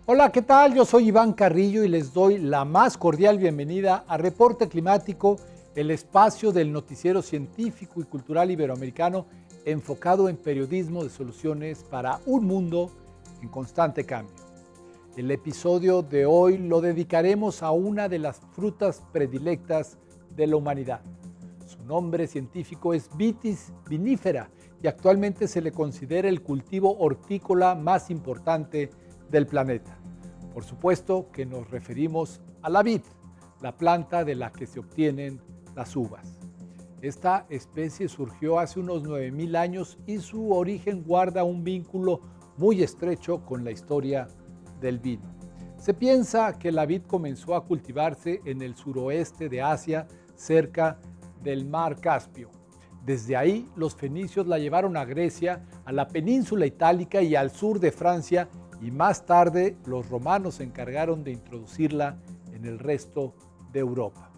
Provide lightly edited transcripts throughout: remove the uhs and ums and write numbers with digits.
Hola, ¿qué tal? Yo soy Iván Carrillo y les doy la más cordial bienvenida a Reporte Climático, el espacio del noticiero científico y cultural iberoamericano enfocado en periodismo de soluciones para un mundo en constante cambio. El episodio de hoy lo dedicaremos a una de las frutas predilectas de la humanidad. Su nombre científico es Vitis vinifera y actualmente se le considera el cultivo hortícola más importante del planeta. Por supuesto que nos referimos a la vid, la planta de la que se obtienen las uvas. Esta especie surgió hace unos 9,000 años y su origen guarda un vínculo muy estrecho con la historia del vino. Se piensa que la vid comenzó a cultivarse en el suroeste de Asia, cerca del mar Caspio. Desde ahí, los fenicios la llevaron a Grecia, a la península itálica y al sur de Francia, y más tarde los romanos se encargaron de introducirla en el resto de Europa.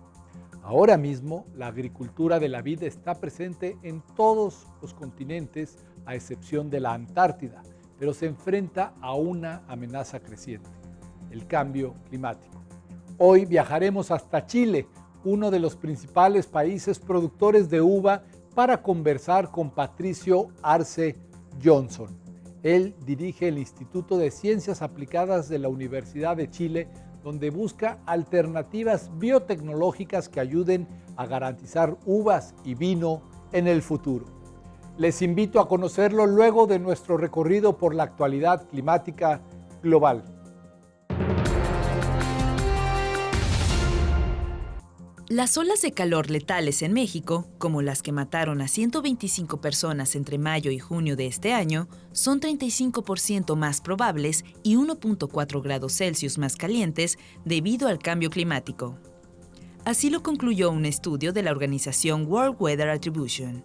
Ahora mismo, la agricultura de la vid está presente en todos los continentes, a excepción de la Antártida, pero se enfrenta a una amenaza creciente: el cambio climático. Hoy viajaremos hasta Chile, uno de los principales países productores de uva, para conversar con Patricio Arce Johnson. Él dirige el Instituto de Ciencias Aplicadas de la Universidad de Chile, donde busca alternativas biotecnológicas que ayuden a garantizar uvas y vino en el futuro. Les invito a conocerlo luego de nuestro recorrido por la actualidad climática global. Las olas de calor letales en México, como las que mataron a 125 personas entre mayo y junio de este año, son 35% más probables y 1.4 grados Celsius más calientes debido al cambio climático. Así lo concluyó un estudio de la organización World Weather Attribution,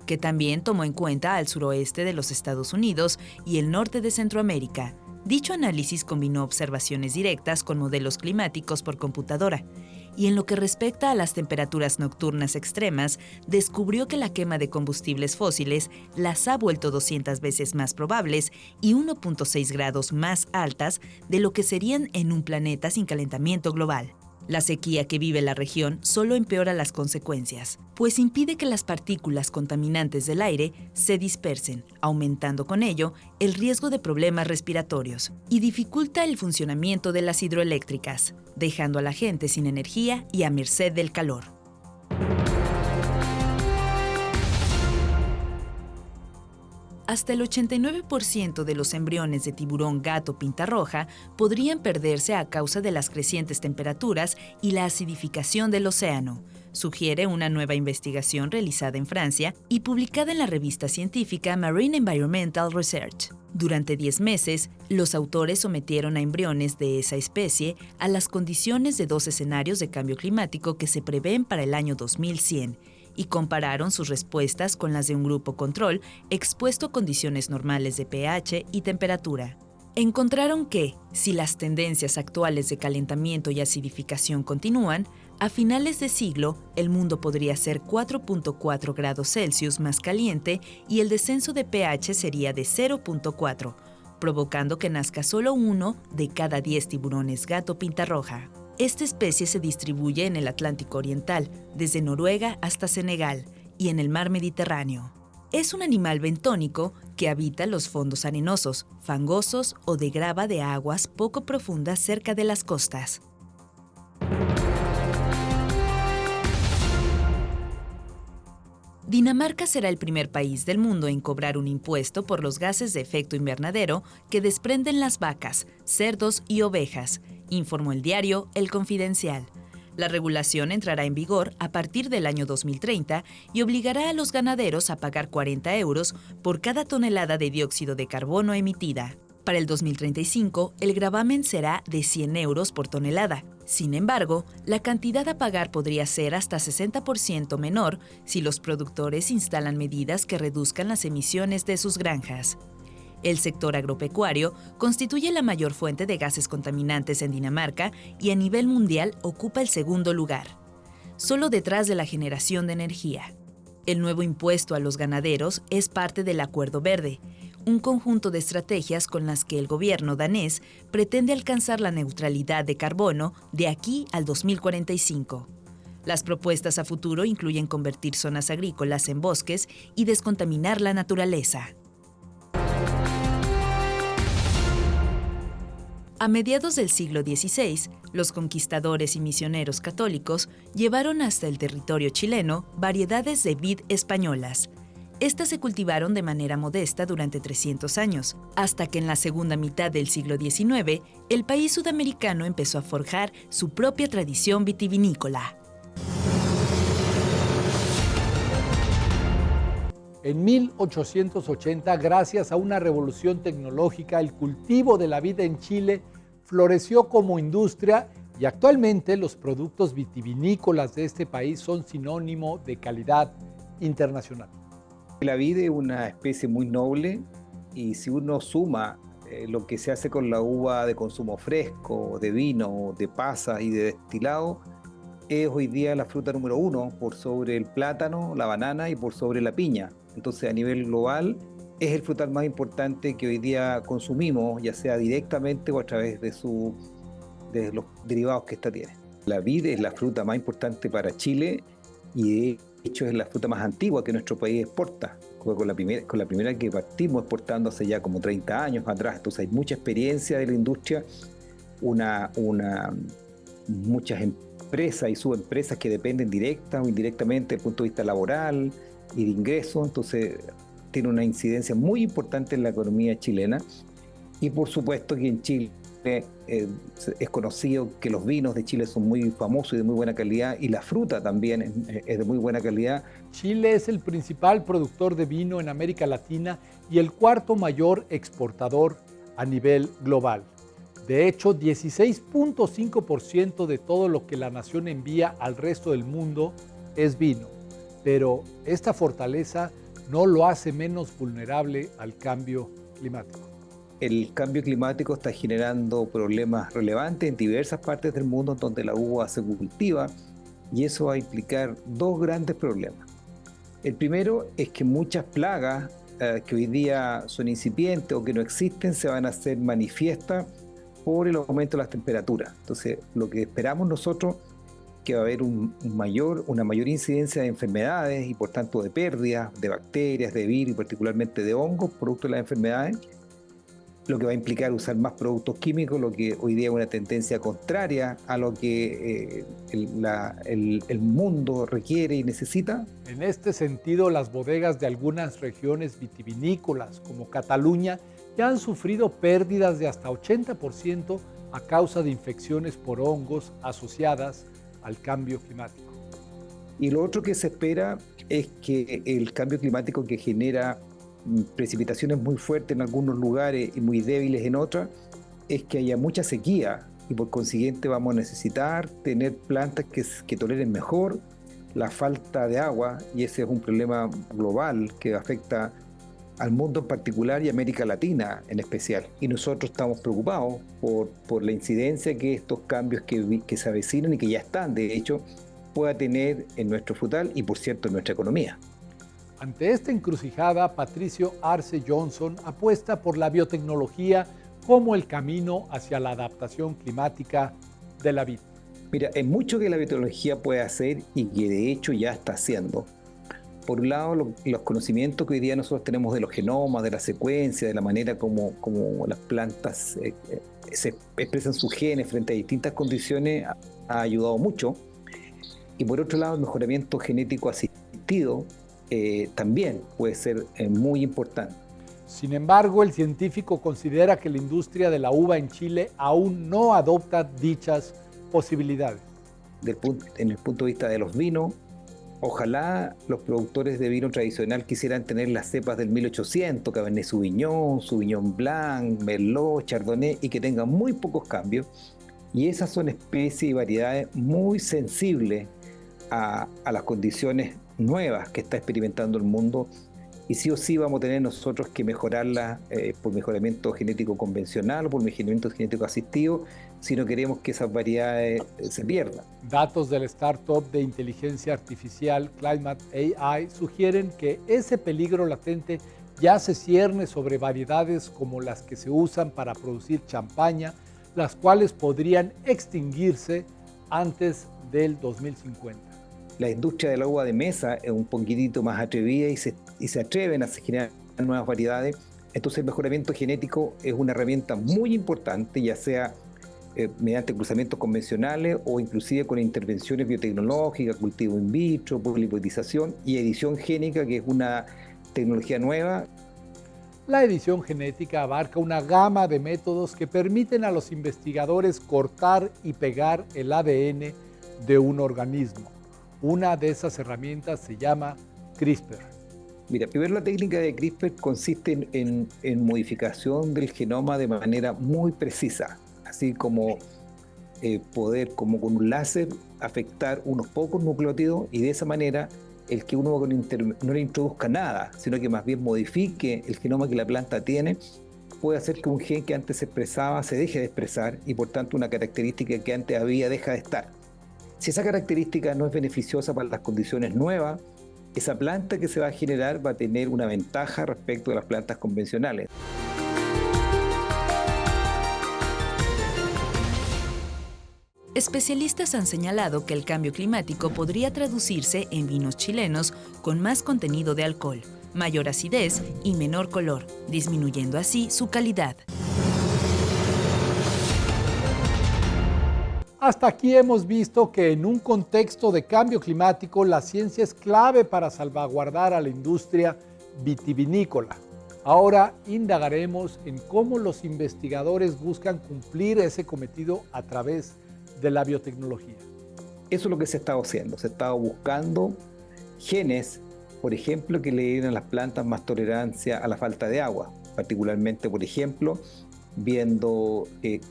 que también tomó en cuenta al suroeste de los Estados Unidos y el norte de Centroamérica. Dicho análisis combinó observaciones directas con modelos climáticos por computadora, y en lo que respecta a las temperaturas nocturnas extremas, descubrió que la quema de combustibles fósiles las ha vuelto 200 veces más probables y 1.6 grados más altas de lo que serían en un planeta sin calentamiento global. La sequía que vive la región solo empeora las consecuencias, pues impide que las partículas contaminantes del aire se dispersen, aumentando con ello el riesgo de problemas respiratorios, y dificulta el funcionamiento de las hidroeléctricas, dejando a la gente sin energía y a merced del calor. Hasta el 89% de los embriones de tiburón gato pintarroja podrían perderse a causa de las crecientes temperaturas y la acidificación del océano, sugiere una nueva investigación realizada en Francia y publicada en la revista científica Marine Environmental Research. Durante 10 meses, los autores sometieron a embriones de esa especie a las condiciones de 2 escenarios de cambio climático que se prevén para el año 2100, y compararon sus respuestas con las de un grupo control expuesto a condiciones normales de pH y temperatura. Encontraron que, si las tendencias actuales de calentamiento y acidificación continúan, a finales de siglo el mundo podría ser 4.4 grados Celsius más caliente y el descenso de pH sería de 0.4, provocando que nazca solo 1 de cada 10 tiburones gato pintarroja. Esta especie se distribuye en el Atlántico Oriental, desde Noruega hasta Senegal, y en el mar Mediterráneo. Es un animal bentónico que habita los fondos arenosos, fangosos o de grava de aguas poco profundas cerca de las costas. Dinamarca será el primer país del mundo en cobrar un impuesto por los gases de efecto invernadero que desprenden las vacas, cerdos y ovejas, informó el diario El Confidencial. La regulación entrará en vigor a partir del año 2030 y obligará a los ganaderos a pagar 40 euros por cada tonelada de dióxido de carbono emitida. Para el 2035, el gravamen será de 100 euros por tonelada. Sin embargo, la cantidad a pagar podría ser hasta 60% menor si los productores instalan medidas que reduzcan las emisiones de sus granjas. El sector agropecuario constituye la mayor fuente de gases contaminantes en Dinamarca y a nivel mundial ocupa el segundo lugar, solo detrás de la generación de energía. El nuevo impuesto a los ganaderos es parte del Acuerdo Verde, un conjunto de estrategias con las que el gobierno danés pretende alcanzar la neutralidad de carbono de aquí al 2045. Las propuestas a futuro incluyen convertir zonas agrícolas en bosques y descontaminar la naturaleza. A mediados del siglo XVI, los conquistadores y misioneros católicos llevaron hasta el territorio chileno variedades de vid españolas. Estas se cultivaron de manera modesta durante 300 años, hasta que en la segunda mitad del siglo XIX, el país sudamericano empezó a forjar su propia tradición vitivinícola. En 1880, gracias a una revolución tecnológica, el cultivo de la vid en Chile floreció como industria y actualmente los productos vitivinícolas de este país son sinónimo de calidad internacional. La vid es una especie muy noble y si uno suma lo que se hace con la uva de consumo fresco, de vino, de pasas y de destilado, es hoy día la fruta número 1 por sobre el plátano, la banana y por sobre la piña. Entonces, a nivel global, es el frutal más importante que hoy día consumimos, ya sea directamente o a través de los derivados que esta tiene. La vid es la fruta más importante para Chile y de hecho es la fruta más antigua que nuestro país exporta. Con la primera que partimos exportando hace ya como 30 años atrás. Entonces hay mucha experiencia de la industria, muchas empresas y subempresas que dependen directa o indirectamente desde el punto de vista laboral y de ingresos, entonces tiene una incidencia muy importante en la economía chilena. Y por supuesto que en Chile es conocido que los vinos de Chile son muy famosos y de muy buena calidad, y la fruta también es de muy buena calidad. Chile es el principal productor de vino en América Latina y el cuarto mayor exportador a nivel global. De hecho, 16.5% de todo lo que la nación envía al resto del mundo es vino. Pero esta fortaleza no lo hace menos vulnerable al cambio climático. El cambio climático está generando problemas relevantes en diversas partes del mundo donde la uva se cultiva, y eso va a implicar dos grandes problemas. El primero es que muchas plagas que hoy día son incipientes o que no existen se van a hacer manifiestas por el aumento de las temperaturas. Entonces, lo que esperamos nosotros que va a haber una mayor incidencia de enfermedades y por tanto de pérdidas de bacterias, de virus y particularmente de hongos producto de las enfermedades, lo que va a implicar usar más productos químicos, lo que hoy día es una tendencia contraria a lo que el mundo requiere y necesita. En este sentido, las bodegas de algunas regiones vitivinícolas como Cataluña ya han sufrido pérdidas de hasta 80% a causa de infecciones por hongos asociadas al cambio climático. Y lo otro que se espera es que el cambio climático, que genera precipitaciones muy fuertes en algunos lugares y muy débiles en otros, es que haya mucha sequía y por consiguiente vamos a necesitar tener plantas que toleren mejor la falta de agua, y ese es un problema global que afecta al mundo en particular y a América Latina en especial. Y nosotros estamos preocupados por la incidencia que estos cambios que se avecinan y que ya están, de hecho, pueda tener en nuestro frutal y, por cierto, en nuestra economía. Ante esta encrucijada, Patricio Arce Johnson apuesta por la biotecnología como el camino hacia la adaptación climática de la vid. Mira, hay mucho que la biotecnología puede hacer y que de hecho ya está haciendo. Por un lado, los conocimientos que hoy día nosotros tenemos de los genomas, de la secuencia, de la manera como las plantas se expresan sus genes frente a distintas condiciones, ha ayudado mucho. Y por otro lado, el mejoramiento genético asistido también puede ser muy importante. Sin embargo, el científico considera que la industria de la uva en Chile aún no adopta dichas posibilidades. En el punto de vista de los vinos, ojalá los productores de vino tradicional quisieran tener las cepas del 1800, Cabernet Sauvignon Blanc, Merlot, Chardonnay, y que tengan muy pocos cambios. Y esas son especies y variedades muy sensibles a las condiciones nuevas que está experimentando el mundo, y sí o sí vamos a tener nosotros que mejorarlas por mejoramiento genético convencional o por mejoramiento genético asistido, si no queremos que esas variedades se pierdan. Datos del startup de inteligencia artificial Climate AI sugieren que ese peligro latente ya se cierne sobre variedades como las que se usan para producir champaña, las cuales podrían extinguirse antes del 2050. La industria de la uva de mesa es un poquitito más atrevida y se atreven a generar nuevas variedades. Entonces el mejoramiento genético es una herramienta muy importante, ya sea mediante cruzamientos convencionales o inclusive con intervenciones biotecnológicas, cultivo in vitro, polipotización y edición génica, que es una tecnología nueva. La edición genética abarca una gama de métodos que permiten a los investigadores cortar y pegar el ADN de un organismo. Una de esas herramientas se llama CRISPR. Mira, primero la técnica de CRISPR consiste en modificación del genoma de manera muy precisa, así como poder, como con un láser, afectar unos pocos nucleótidos y de esa manera el que uno no le introduzca nada, sino que más bien modifique el genoma que la planta tiene, puede hacer que un gen que antes se expresaba se deje de expresar y por tanto una característica que antes había deja de estar. Si esa característica no es beneficiosa para las condiciones nuevas, esa planta que se va a generar va a tener una ventaja respecto de las plantas convencionales. Especialistas han señalado que el cambio climático podría traducirse en vinos chilenos con más contenido de alcohol, mayor acidez y menor color, disminuyendo así su calidad. Hasta aquí hemos visto que en un contexto de cambio climático la ciencia es clave para salvaguardar a la industria vitivinícola. Ahora indagaremos en cómo los investigadores buscan cumplir ese cometido a través de la biotecnología. Eso es lo que se ha estado haciendo. Se ha estado buscando genes, por ejemplo, que le den a las plantas más tolerancia a la falta de agua. Particularmente, por ejemplo, viendo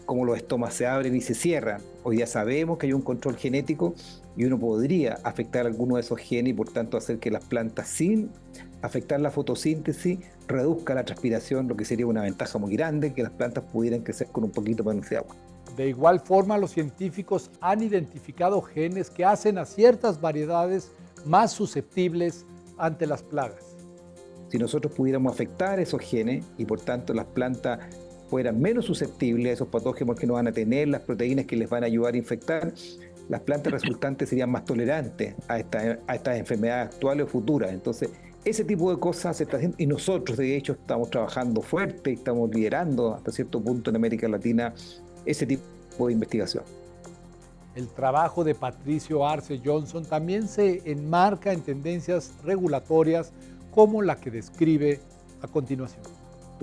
cómo los estomas se abren y se cierran. Hoy ya sabemos que hay un control genético y uno podría afectar alguno de esos genes y por tanto hacer que las plantas, sin afectar la fotosíntesis, reduzca la transpiración, lo que sería una ventaja muy grande, que las plantas pudieran crecer con un poquito menos de agua. De igual forma, los científicos han identificado genes que hacen a ciertas variedades más susceptibles ante las plagas. Si nosotros pudiéramos afectar esos genes y por tanto las plantas fueran menos susceptibles a esos patógenos que no van a tener, las proteínas que les van a ayudar a infectar, las plantas resultantes serían más tolerantes a estas enfermedades actuales o futuras. Entonces, ese tipo de cosas se está haciendo y nosotros de hecho estamos trabajando fuerte, estamos liderando hasta cierto punto en América Latina ese tipo de investigación. El trabajo de Patricio Arce Johnson también se enmarca en tendencias regulatorias como la que describe a continuación.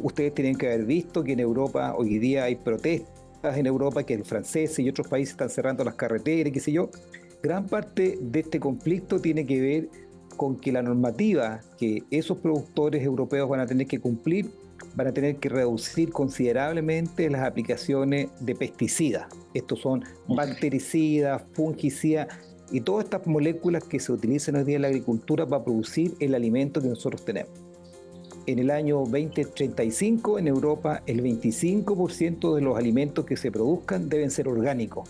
Ustedes tienen que haber visto que en Europa hoy día hay protestas en Europa, que los franceses y otros países están cerrando las carreteras, qué sé yo. Gran parte de este conflicto tiene que ver con que la normativa que esos productores europeos van a tener que cumplir, van a tener que reducir considerablemente las aplicaciones de pesticidas. Estos son bactericidas, fungicidas y todas estas moléculas que se utilizan hoy día en la agricultura para producir el alimento que nosotros tenemos. En el año 2035 en Europa el 25% de los alimentos que se produzcan deben ser orgánicos.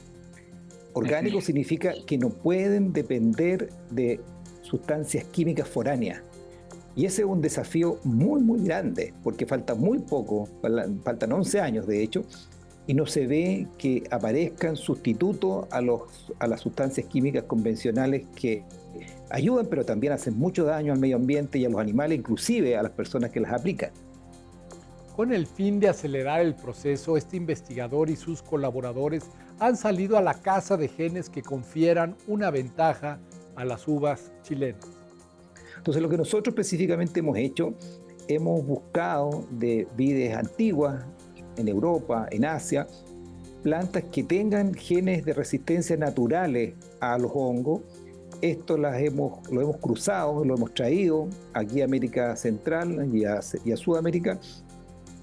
Orgánico significa que no pueden depender de sustancias químicas foráneas. Y ese es un desafío muy grande, porque falta muy poco, faltan 11 años de hecho, y no se ve que aparezcan sustitutos a las sustancias químicas convencionales que ayudan, pero también hacen mucho daño al medio ambiente y a los animales, inclusive a las personas que las aplican. Con el fin de acelerar el proceso, este investigador y sus colaboradores han salido a la caza de genes que confieran una ventaja a las uvas chilenas. Entonces, lo que nosotros específicamente hemos hecho, hemos buscado de vides antiguas en Europa, en Asia, plantas que tengan genes de resistencia naturales a los hongos. Esto lo hemos cruzado, lo hemos traído aquí a América Central y a Sudamérica,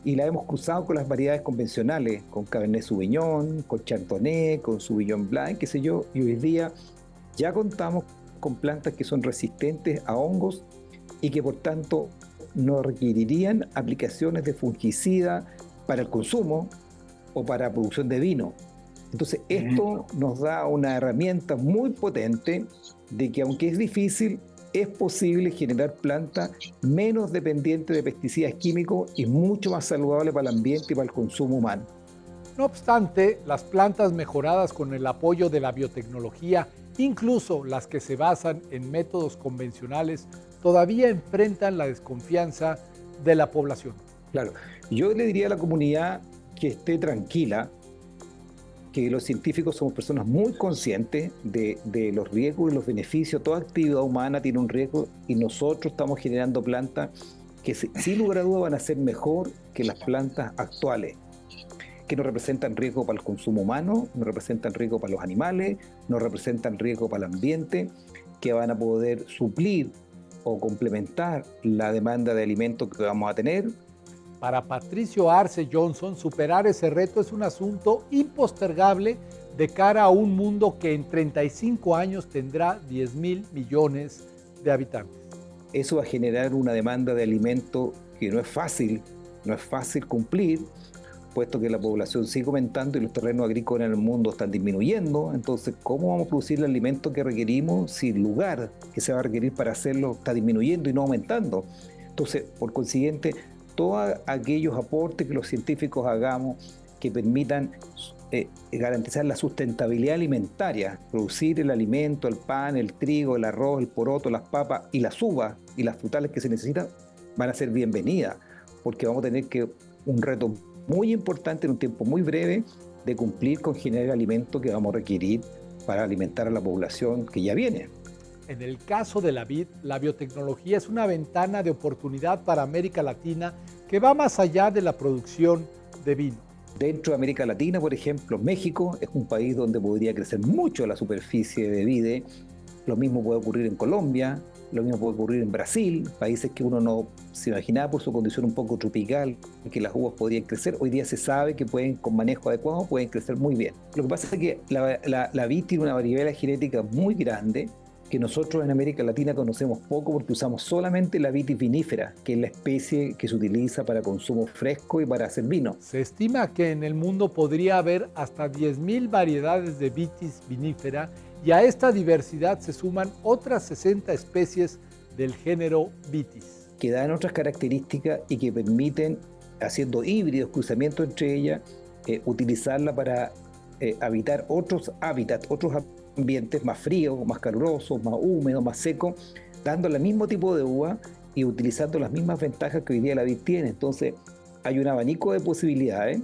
y la hemos cruzado con las variedades convencionales, con Cabernet Sauvignon, con Chardonnay, con Sauvignon Blanc, qué sé yo, y hoy día ya contamos con plantas que son resistentes a hongos y que por tanto no requerirían aplicaciones de fungicida para el consumo o para producción de vino. Entonces esto nos da una herramienta muy potente de que aunque es difícil, es posible generar plantas menos dependientes de pesticidas químicos y mucho más saludables para el ambiente y para el consumo humano. No obstante, las plantas mejoradas con el apoyo de la biotecnología, incluso las que se basan en métodos convencionales, todavía enfrentan la desconfianza de la población. Claro, yo le diría a la comunidad que esté tranquila, que los científicos somos personas muy conscientes de los riesgos y los beneficios. Toda actividad humana tiene un riesgo y nosotros estamos generando plantas que sin lugar a dudas van a ser mejor que las plantas actuales, que no representan riesgo para el consumo humano, no representan riesgo para los animales, no representan riesgo para el ambiente, que van a poder suplir o complementar la demanda de alimentos que vamos a tener. Para Patricio Arce Johnson, superar ese reto es un asunto impostergable de cara a un mundo que en 35 años tendrá 10,000 millones de habitantes. Eso va a generar una demanda de alimento que no es fácil cumplir, puesto que la población sigue aumentando y los terrenos agrícolas en el mundo están disminuyendo. Entonces, ¿cómo vamos a producir el alimento que requerimos si el lugar que se va a requerir para hacerlo está disminuyendo y no aumentando? Entonces, por consiguiente, todos aquellos aportes que los científicos hagamos que permitan garantizar la sustentabilidad alimentaria, producir el alimento, el pan, el trigo, el arroz, el poroto, las papas y las uvas y las frutales que se necesitan, van a ser bienvenidas, porque vamos a tener un reto muy importante en un tiempo muy breve de cumplir con generar el alimento que vamos a requerir para alimentar a la población que ya viene. En el caso de la vid, la biotecnología es una ventana de oportunidad para América Latina que va más allá de la producción de vino. Dentro de América Latina, por ejemplo, México es un país donde podría crecer mucho la superficie de vide. Lo mismo puede ocurrir en Colombia, lo mismo puede ocurrir en Brasil, países que uno no se imaginaba por su condición un poco tropical que las uvas podrían crecer. Hoy día se sabe que con manejo adecuado pueden crecer muy bien. Lo que pasa es que la vid tiene una variabilidad genética muy grande que nosotros en América Latina conocemos poco porque usamos solamente la vitis vinífera, que es la especie que se utiliza para consumo fresco y para hacer vino. Se estima que en el mundo podría haber hasta 10,000 variedades de vitis vinífera y a esta diversidad se suman otras 60 especies del género vitis. Que dan otras características y que permiten, haciendo híbridos, cruzamientos entre ellas, utilizarla para habitar otros hábitats, otros ambientes más fríos, más calurosos, más húmedos, más secos, dándole el mismo tipo de uva y utilizando las mismas ventajas que hoy día la vid tiene. Entonces, hay un abanico de posibilidades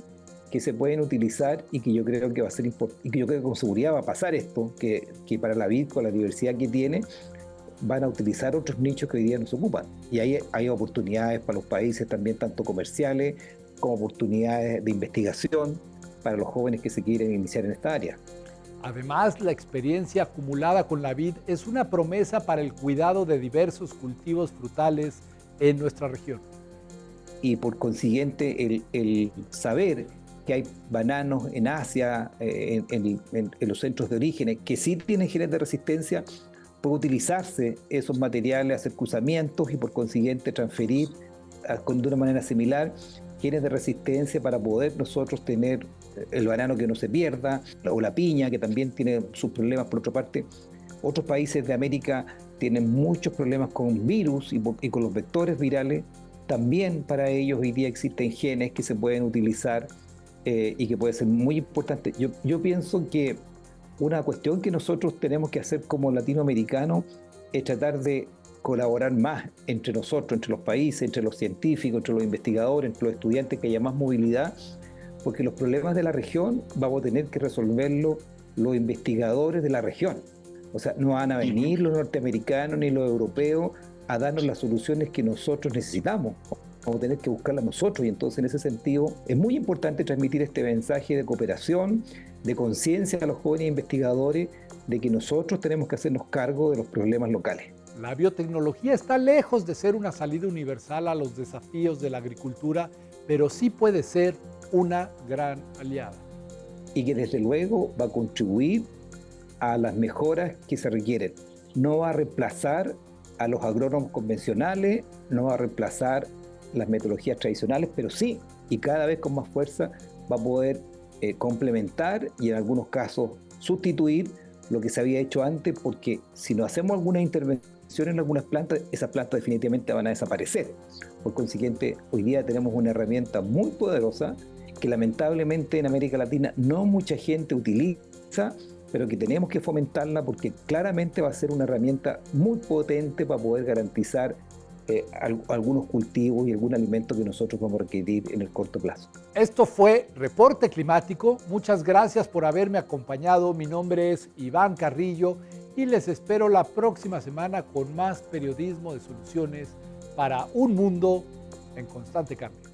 que se pueden utilizar y que yo creo que va a ser importante, y que yo creo que con seguridad va a pasar esto, que para la vid, con la diversidad que tiene, van a utilizar otros nichos que hoy día no se ocupan. Y ahí hay oportunidades para los países también, tanto comerciales como oportunidades de investigación para los jóvenes que se quieren iniciar en esta área. Además, la experiencia acumulada con la vid es una promesa para el cuidado de diversos cultivos frutales en nuestra región. Y por consiguiente, el saber que hay bananos en Asia, en los centros de origen, que sí tienen genes de resistencia, puede utilizarse esos materiales, hacer cruzamientos y por consiguiente transferir de una manera similar genes de resistencia para poder nosotros tener el banano que no se pierda, o la piña, que también tiene sus problemas. Por otra parte, otros países de América tienen muchos problemas con virus y con los vectores virales. También para ellos hoy día existen genes que se pueden utilizar y que puede ser muy importante. Yo pienso que una cuestión que nosotros tenemos que hacer como latinoamericanos es tratar de colaborar más entre nosotros, entre los países, entre los científicos, entre los investigadores, entre los estudiantes, que haya más movilidad, porque los problemas de la región vamos a tener que resolverlos los investigadores de la región. O sea, no van a venir los norteamericanos ni los europeos a darnos las soluciones que nosotros necesitamos. Vamos a tener que buscarlas nosotros, y entonces en ese sentido es muy importante transmitir este mensaje de cooperación, de conciencia a los jóvenes investigadores de que nosotros tenemos que hacernos cargo de los problemas locales. La biotecnología está lejos de ser una salida universal a los desafíos de la agricultura, pero sí puede ser una gran aliada. Y que desde luego va a contribuir a las mejoras que se requieren. No va a reemplazar a los agrónomos convencionales, no va a reemplazar las metodologías tradicionales, pero sí, y cada vez con más fuerza, va a poder complementar y en algunos casos sustituir lo que se había hecho antes, porque si no hacemos algunas intervenciones en algunas plantas, esas plantas definitivamente van a desaparecer. Por consiguiente, hoy día tenemos una herramienta muy poderosa que lamentablemente en América Latina no mucha gente utiliza, pero que tenemos que fomentarla porque claramente va a ser una herramienta muy potente para poder garantizar algunos cultivos y algún alimento que nosotros vamos a requerir en el corto plazo. Esto fue Reporte Climático. Muchas gracias por haberme acompañado. Mi nombre es Iván Carrillo y les espero la próxima semana con más periodismo de soluciones para un mundo en constante cambio.